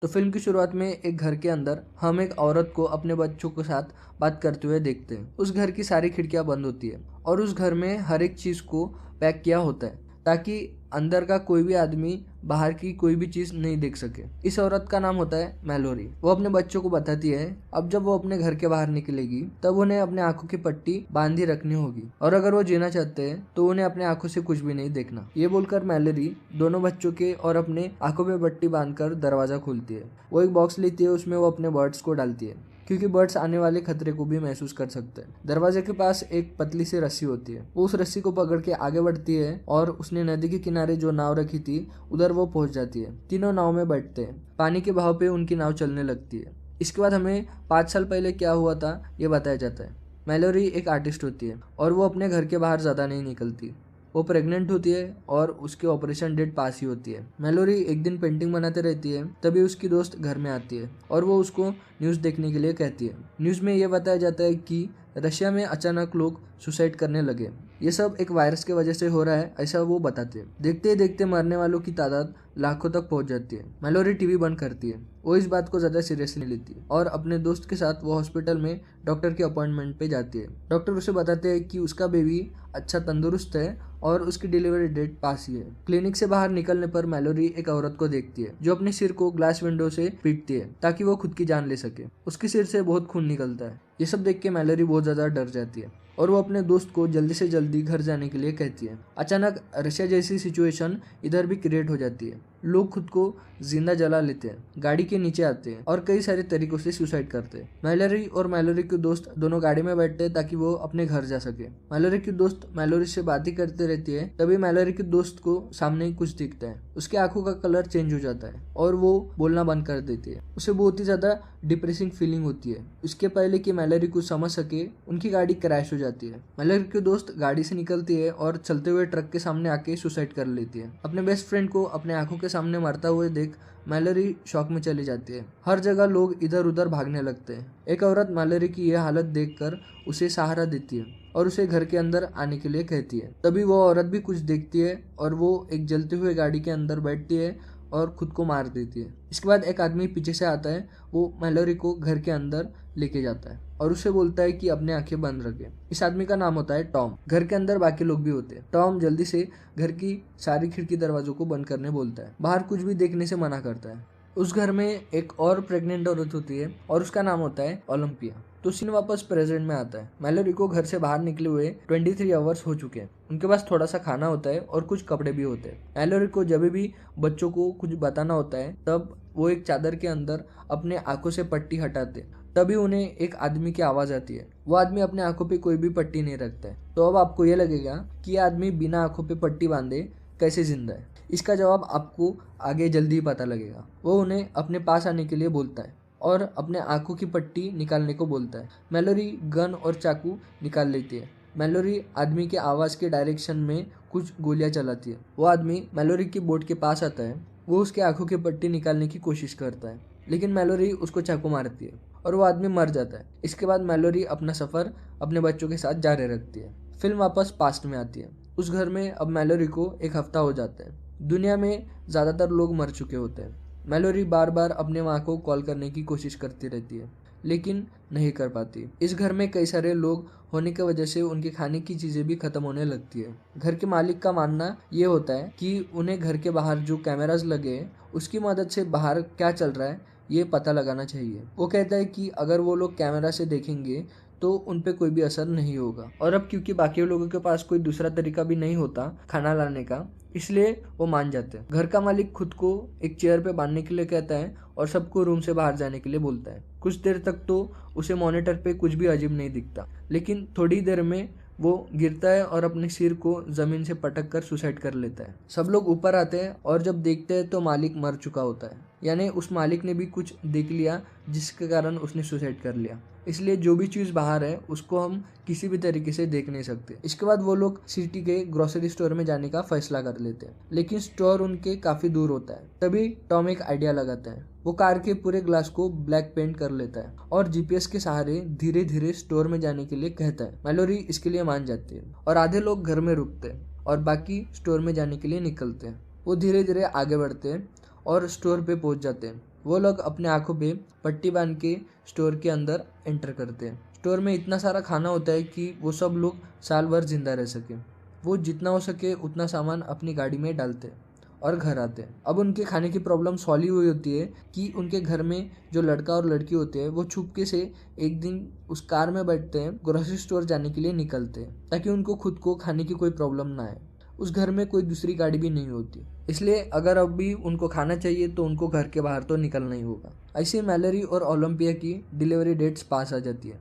तो फिल्म की शुरुआत में एक घर के अंदर हम एक औरत को अपने बच्चों के साथ बात करते हुए देखते हैं। उस घर की सारी खिड़कियां बंद होती है और उस घर में हर एक चीज को पैक किया होता है ताकि अंदर का कोई भी आदमी बाहर की कोई भी चीज नहीं देख सके। इस औरत का नाम होता है मैलोरी। वो अपने बच्चों को बताती है अब जब वो अपने घर के बाहर निकलेगी तब उन्हें अपने आंखों की पट्टी बांधी रखनी होगी और अगर वो जीना चाहते हैं तो उन्हें अपने आंखों से कुछ भी नहीं देखना। ये बोलकर मैलोरी दोनों बच्चों के और अपने आंखों पे पट्टी बांधकर दरवाजा खोलती है। वो एक बॉक्स लेती है, उसमें वो अपने बर्ड्स को डालती है क्योंकि बर्ड्स आने वाले खतरे को भी महसूस कर सकते हैं। दरवाजे के पास एक पतली सी रस्सी होती है। वो उस रस्सी को पकड़ के आगे बढ़ती है और उसने नदी के किनारे जो नाव रखी थी उधर वो पहुंच जाती है। तीनों नाव में बैठते हैं। पानी के बहाव पे उनकी नाव चलने लगती है। इसके बाद हमें 5 साल पहले क्या हुआ था ये बताया जाता है। मैलोरी एक आर्टिस्ट होती है और वो अपने घर के बाहर ज्यादा नहीं निकलती। वो प्रेग्नेंट होती है और उसकी ऑपरेशन डेट पास ही होती है। मैलोरी एक दिन पेंटिंग बनाते रहती है, तभी उसकी दोस्त घर में आती है और वो उसको न्यूज़ देखने के लिए कहती है। न्यूज़ में ये बताया जाता है कि रशिया में अचानक लोग सुसाइड करने लगे। ये सब एक वायरस की वजह से हो रहा है ऐसा वो बताते हैं। देखते ही देखते मरने वालों की तादाद लाखों तक पहुंच जाती है। मैलोरी टीवी बंद करती है। वो इस बात को ज्यादा सीरियसली लेती है और अपने दोस्त के साथ वो हॉस्पिटल में डॉक्टर के अपॉइंटमेंट पे जाती है। डॉक्टर उसे बताते हैं कि उसका बेबी अच्छा तंदुरुस्त है और उसकी डिलीवरी डेट पास ही है। क्लिनिक से बाहर निकलने पर मैलोरी एक औरत को देखती है जो अपने सिर को ग्लास विंडो से पीटती है ताकि वो खुद की जान ले सके। उसके सिर से बहुत खून निकलता है। ये सब देख के मैलोरी बहुत ज्यादा डर जाती है और वो अपने दोस्त को जल्दी से जल्दी घर जाने के लिए कहती है। अचानक रशिया जैसी सिचुएशन इधर भी क्रिएट हो जाती है। लोग खुद को जिंदा जला लेते हैं, गाड़ी के नीचे आते हैं और कई सारे तरीकों से सुसाइड करते हैं। मैलोरी और मैलोरी के दोस्त दोनों गाड़ी में बैठते हैं ताकि वो अपने घर जा सके। मैलोरी की दोस्त मैलोरी से बातें करते रहती है। तभी मैलोरी के दोस्त को सामने ही कुछ दिखता है। उसके आंखों का कलर चेंज हो जाता है और वो बोलना बंद कर देती है। उसे बहुत ही ज्यादा डिप्रेसिंग फीलिंग होती है। इसके पहले कि मैलोरी कुछ समझ सके उनकी गाड़ी क्रैश हो जाती है। मैलोरी की दोस्त गाड़ी से निकलती है और चलते हुए ट्रक के सामने आके सुसाइड कर लेती है। अपने बेस्ट फ्रेंड को अपने आंखों के सामने मरता हुए देख मैलोरी शॉक में चली जाती है। हर जगह लोग इधर उधर भागने लगते हैं। एक औरत मैलोरी की यह हालत देखकर उसे सहारा देती है और उसे घर के अंदर आने के लिए कहती है। तभी वो औरत भी कुछ देखती है और वो एक जलते हुए गाड़ी के अंदर बैठती है और खुद को मार देती है। इसके बाद एक आदमी पीछे से आता है। वो मैलोरी को घर के अंदर लेके जाता है और उसे बोलता है कि अपने आंखें बंद रखे। इस आदमी का नाम होता है टॉम। घर के अंदर बाकी लोग भी होते हैं। टॉम जल्दी से घर की सारी खिड़की दरवाजों को बंद करने बोलता है। बाहर कुछ भी देखने से मना करता है। उस घर में एक और प्रेग्नेंट औरत होती है और उसका नाम होता है ओलंपिया। तो सीन वापस प्रेजेंट में आता है। मैलोरी को घर से बाहर निकले हुए 23 आवर्स हो चुके हैं। उनके पास थोड़ा सा खाना होता है और कुछ कपड़े भी होते हैं। मैलोरी को जब भी बच्चों को कुछ बताना होता है तब वो एक चादर के अंदर अपने आंखों से पट्टी हटाते। तभी उन्हें एक आदमी की आवाज आती है। वो आदमी अपने आंखों पे कोई भी पट्टी नहीं रखता है। तो अब आपको ये लगेगा कि ये आदमी बिना आंखों पे पट्टी बांधे कैसे जिंदा है। इसका जवाब आपको आगे जल्दी ही पता लगेगा। वो उन्हें अपने पास आने के लिए बोलता है और अपने आंखों की पट्टी निकालने को बोलता है। मैलोरी गन और चाकू निकाल लेती है। मैलोरी आदमी के आवाज के डायरेक्शन में कुछ गोलियां चलाती है। वो आदमी मैलोरी की बोट के पास आता है। वो उसके आंखों की पट्टी निकालने की कोशिश करता है लेकिन मैलोरी उसको चाकू मारती है और वो आदमी मर जाता है। इसके बाद मैलोरी अपना सफर अपने बच्चों के साथ जारी रखती है। फिल्म वापस पास्ट में आती है। उस घर में अब मैलोरी को एक हफ्ता हो जाता है। दुनिया में ज्यादातर लोग मर चुके होते हैं। मैलोरी बार बार अपने माँ को कॉल करने की कोशिश करती रहती है लेकिन नहीं कर पाती। इस घर में कई सारे लोग होने की वजह से उनके खाने की चीजें भी खत्म होने लगती है। घर के मालिक का मानना ये होता है कि उन्हें घर के बाहर जो कैमरास लगे हैं उसकी मदद से बाहर क्या चल रहा है ये पता लगाना चाहिए। वो कहता है कि अगर वो लोग कैमरा से देखेंगे तो उन पे कोई भी असर नहीं होगा। और अब क्योंकि बाकी लोगों के पास कोई दूसरा तरीका भी नहीं होता खाना लाने का, इसलिए वो मान जाते हैं। घर का मालिक खुद को एक चेयर पे बांधने के लिए कहता है और सबको रूम से बाहर जाने के लिए बोलता है। कुछ देर तक तो उसे मॉनिटर पे कुछ भी अजीब नहीं दिखता लेकिन थोड़ी देर में वो गिरता है और अपने सिर को जमीन से पटक कर सुसाइड कर लेता है। सब लोग ऊपर आते हैं और जब देखते हैं तो मालिक मर चुका होता है। यानी उस मालिक ने भी कुछ देख लिया जिसके कारण उसने सुसाइड कर लिया। इसलिए जो भी चीज बाहर है उसको हम किसी भी तरीके से देख नहीं सकते। इसके बाद वो लोग सिटी के ग्रोसरी स्टोर में जाने का फैसला कर लेते हैं लेकिन स्टोर उनके काफी दूर होता है। तभी टॉम एक आइडिया लगाता है। वो कार के पूरे ग्लास को ब्लैक पेंट कर लेता है और जीपीएस के सहारे धीरे धीरे स्टोर में जाने के लिए कहता है। मैलोरी इसके लिए मान जाती है और आधे लोग घर में रुकते हैं और बाकी स्टोर में जाने के लिए निकलते हैं। वो धीरे धीरे आगे बढ़ते हैं और स्टोर पे पहुंच जाते हैं। वो लोग अपने आंखों पे पट्टी बांध के स्टोर के अंदर एंटर करते हैं। स्टोर में इतना सारा खाना होता है कि वो सब लोग साल भर जिंदा रह सके। वो जितना हो सके उतना सामान अपनी गाड़ी में डालते हैं और घर आते हैं। अब उनके खाने की प्रॉब्लम सॉल्व हुई होती है कि उनके घर में जो लड़का और लड़की होते हैं वो छुपके से एक दिन उस कार में बैठते हैं, ग्रोसरी स्टोर जाने के लिए निकलते हैं ताकि उनको खुद को खाने की कोई प्रॉब्लम ना आए। उस घर में कोई दूसरी गाड़ी भी नहीं होती, इसलिए अगर अब भी उनको खाना चाहिए तो उनको घर के बाहर तो निकलना ही होगा। ऐसे मैलरी और ओलंपिया की डिलीवरी डेट्स पास आ जाती है।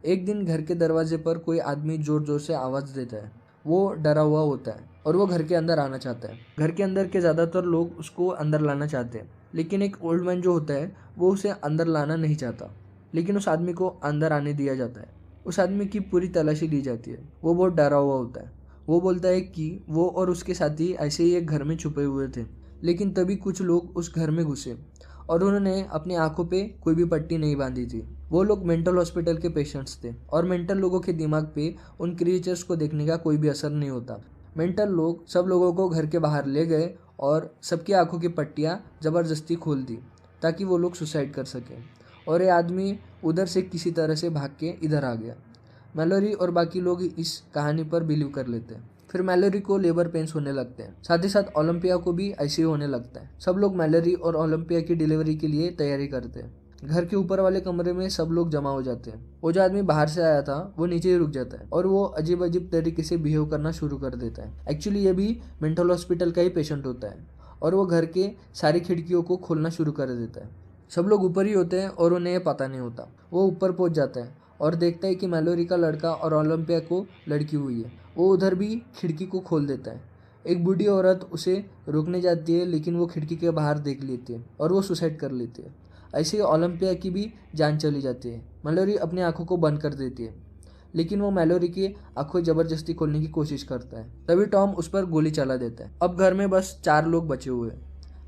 एक दिन घर के दरवाजे पर कोई आदमी जोर जोर से आवाज़ देता है। वो डरा हुआ होता है और वो घर के अंदर आना चाहता है। घर के अंदर के ज़्यादातर लोग उसको अंदर लाना चाहते हैं, लेकिन एक ओल्ड मैन जो होता है वो उसे अंदर लाना नहीं चाहता। लेकिन उस आदमी को अंदर आने दिया जाता है। उस आदमी की पूरी तलाशी ली जाती है। वो बहुत डरा हुआ होता है। वो बोलता है कि वो और उसके साथी ऐसे ही एक घर में छुपे हुए थे, लेकिन तभी कुछ लोग उस घर में घुसे और उन्होंने अपनी आंखों पे कोई भी पट्टी नहीं बांधी थी। वो लोग मेंटल हॉस्पिटल के पेशेंट्स थे और मेंटल लोगों के दिमाग पे उन क्रिएचर्स को देखने का कोई भी असर नहीं होता। मेंटल लोग सब लोगों को घर के बाहर ले गए और सबकी आंखों की पट्टियाँ ज़बरदस्ती खोल दी ताकि वो लोग सुसाइड कर सकें। और ये आदमी उधर से किसी तरह से भाग के इधर आ गया। मैलोरी और बाकी लोग इस कहानी पर बिलीव कर लेते हैं। फिर मैलोरी को लेबर पेन्स होने लगते हैं। साथ ही साथ ओलंपिया को भी ऐसे ही होने लगता है। सब लोग मैलोरी और ओलंपिया की डिलीवरी के लिए तैयारी करते हैं। घर के ऊपर वाले कमरे में सब लोग जमा हो जाते हैं। वो जो आदमी बाहर से आया था वो नीचे ही रुक जाता है और वो अजीब अजीब तरीके से बिहेव करना शुरू कर देता है। एक्चुअली ये भी मेंटल हॉस्पिटल का ही पेशेंट होता है और वो घर के सारी खिड़कियों को खोलना शुरू कर देता है। सब लोग ऊपर ही होते हैं और उन्हें पता नहीं होता। वो ऊपर पहुंच जाता है और देखता है कि मैलोरी का लड़का और ओलंपिया को लड़की हुई है। वो उधर भी खिड़की को खोल देता है। एक बूढ़ी औरत उसे रोकने जाती है, लेकिन वो खिड़की के बाहर देख लेती है और वो सुसाइड कर लेती है। ऐसे ही ओलंपिया की भी जान चली जाती है। मैलोरी अपनी आंखों को बंद कर देती है, लेकिन वो मैलोरी की आंखें जबरदस्ती खोलने की कोशिश करता है। तभी टॉम उस पर गोली चला देता है। अब घर में बस 4 लोग बचे हुए हैं,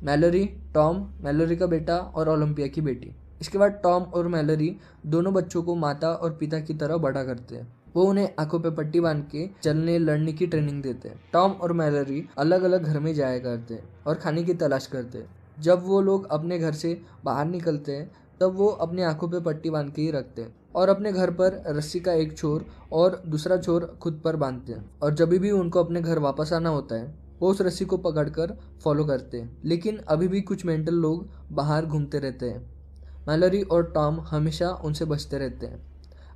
मैलोरी, टॉम, मैलोरी का बेटा और ओलंपिया की बेटी। इसके बाद टॉम और मैलोरी दोनों बच्चों को माता और पिता की तरह बड़ा करते हैं। वो उन्हें आंखों पे पट्टी बांध के चलने लड़ने की ट्रेनिंग देते हैं। टॉम और मैलोरी अलग अलग घर में जाया करते हैं और खाने की तलाश करते हैं। जब वो लोग अपने घर से बाहर निकलते हैं तब वो अपनी आंखों पे पट्टी बांध के ही रखते हैं और अपने घर पर रस्सी का एक छोर और दूसरा छोर खुद पर बांधते हैं। और जब भी उनको अपने घर वापस आना होता है वो उस रस्सी को पकड़कर फॉलो करते हैं। लेकिन अभी भी कुछ मेंटल लोग बाहर घूमते रहते हैं। मैलोरी और टॉम हमेशा उनसे बचते रहते हैं।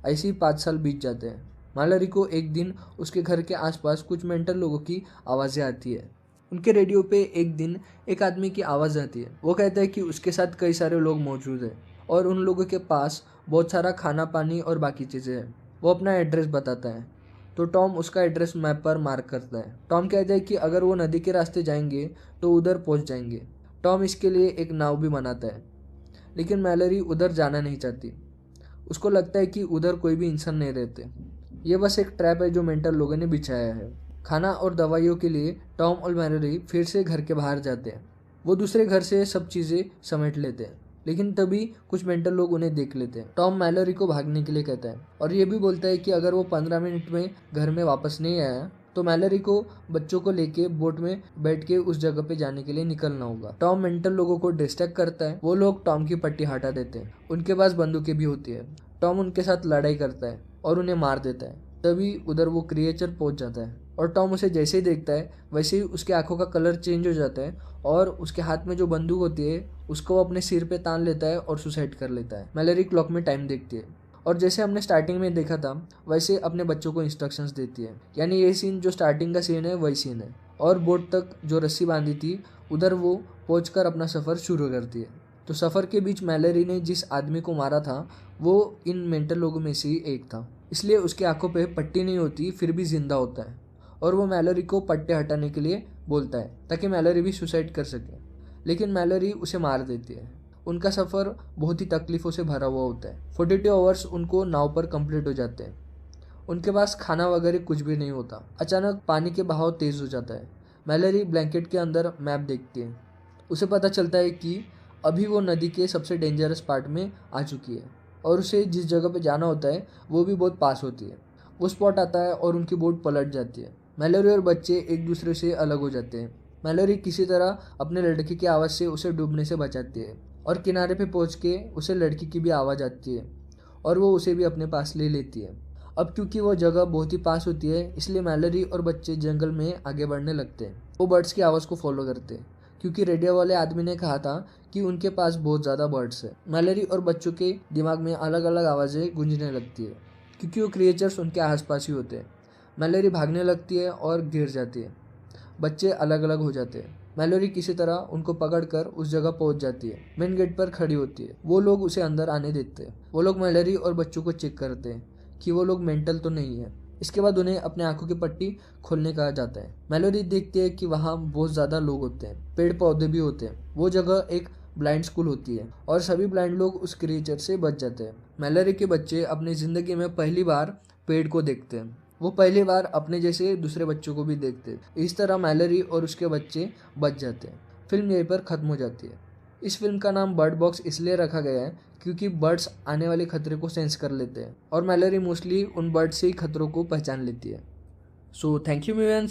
ऐसे ही 5 साल बीत जाते हैं। मैलोरी को एक दिन उसके घर के आसपास कुछ मेंटल लोगों की आवाज़ें आती है। उनके रेडियो पे एक दिन एक आदमी की आवाज़ आती है। वो कहता है कि उसके साथ कई सारे लोग मौजूद हैं और उन लोगों के पास बहुत सारा खाना पानी और बाकी चीज़ें हैं। वो अपना एड्रेस बताता है तो टॉम उसका एड्रेस मैप पर मार्क करता है। टॉम कहता है कि अगर वो नदी के रास्ते जाएंगे तो उधर पहुंच जाएंगे। टॉम इसके लिए एक नाव भी बनाता है, लेकिन मैलोरी उधर जाना नहीं चाहती। उसको लगता है कि उधर कोई भी इंसान नहीं रहते। ये बस एक ट्रैप है जो मेंटल लोगों ने बिछाया है। खाना और दवाइयों के लिए टॉम और मैलोरी फिर से घर के बाहर जाते हैं। वो दूसरे घर से सब चीज़ें समेट लेते हैं, लेकिन तभी कुछ मेंटल लोग उन्हें देख लेते हैं। टॉम मैलोरी को भागने के लिए कहता है और ये भी बोलता है कि अगर वो 15 मिनट में घर में वापस नहीं आया तो मैलोरी को बच्चों को लेके बोट में बैठ के उस जगह पे जाने के लिए निकलना होगा। टॉम मेंटल लोगों को डिस्ट्रैक्ट करता है। वो लोग टॉम की पट्टी हटा देते हैं। उनके पास बंदूकें भी होती है। टॉम उनके साथ लड़ाई करता है और उन्हें मार देता है। तभी उधर वो क्रिएचर पहुंच जाता है और टॉम उसे जैसे ही देखता है वैसे ही उसके आंखों का कलर चेंज हो जाता है और उसके हाथ में जो बंदूक होती है उसको वो अपने सिर पे तान लेता है और सुसाइड कर लेता है। मैलोरी क्लॉक में टाइम देखती है और जैसे हमने स्टार्टिंग में देखा था वैसे अपने बच्चों को इंस्ट्रक्शंस देती है। यानी ये सीन जो स्टार्टिंग का सीन है वही सीन है। और बोट तक जो रस्सी बांधी थी उधर वो पहुंचकर अपना सफ़र शुरू करती है। तो सफ़र के बीच मैलोरी ने जिस आदमी को मारा था वो इन मेंटल लोगों में से ही एक था, इसलिए उसकी आंखों पे पट्टी नहीं होती फिर भी जिंदा होता है और वो मैलोरी को पट्टे हटाने के लिए बोलता है ताकि मैलोरी भी सुसाइड कर सके। लेकिन मैलोरी उसे मार देती है। उनका सफ़र बहुत ही तकलीफ़ों से भरा हुआ होता है। 42 आवर्स उनको नाव पर कंप्लीट हो जाते हैं। उनके पास खाना वगैरह कुछ भी नहीं होता। अचानक पानी के बहाव तेज़ हो जाता है। मैलोरी ब्लैंकेट के अंदर मैप देखती है। उसे पता चलता है कि अभी वो नदी के सबसे डेंजरस पार्ट में आ चुकी है और उसे जिस जगह पे जाना होता है वो भी बहुत पास होती है। वो स्पॉट आता है और उनकी बोट पलट जाती है। मैलोरी और बच्चे एक दूसरे से अलग हो जाते हैं। मैलोरी किसी तरह अपने लड़के की आवाज़ से उसे डूबने से बचाती है। और किनारे पे पहुंच के उसे लड़की की भी आवाज़ आती है और वो उसे भी अपने पास ले लेती है। अब क्योंकि वो जगह बहुत ही पास होती है, इसलिए मैलोरी और बच्चे जंगल में आगे बढ़ने लगते हैं। वो बर्ड्स की आवाज़ को फॉलो करते हैं क्योंकि रेडियो वाले आदमी ने कहा था कि उनके पास बहुत ज़्यादा बर्ड्स है। मैलोरी और बच्चों के दिमाग में अलग अलग आवाज़ें गूंजने लगती है क्योंकि वो क्रिएचर्स उनके आसपास ही होते हैं। मैलोरी भागने लगती है और गिर जाती है। बच्चे अलग अलग हो जाते हैं। मैलोरी किसी तरह उनको पकड़कर उस जगह पहुंच जाती है। मेन गेट पर खड़ी होती है। वो लोग उसे अंदर आने देते हैं। वो लोग मैलोरी और बच्चों को चेक करते हैं कि वो लोग मेंटल तो नहीं है। इसके बाद उन्हें अपने आंखों की पट्टी खोलने कहा जाता है। मैलोरी देखती है कि वहाँ बहुत ज़्यादा लोग होते हैं, पेड़ पौधे भी होते हैं। वो जगह एक ब्लाइंड स्कूल होती है और सभी ब्लाइंड लोग उस क्रिएचर से बच जाते हैं। मैलोरी के बच्चे अपनी ज़िंदगी में पहली बार पेड़ को देखते हैं। वो पहली बार अपने जैसे दूसरे बच्चों को भी देखते हैं। इस तरह मैलोरी और उसके बच्चे बच जाते हैं। फिल्म यहीं पर ख़त्म हो जाती है। इस फिल्म का नाम बर्ड बॉक्स इसलिए रखा गया है क्योंकि बर्ड्स आने वाले खतरे को सेंस कर लेते हैं और मैलोरी मोस्टली उन बर्ड से ही खतरों को पहचान लेती है। So thank you viewers.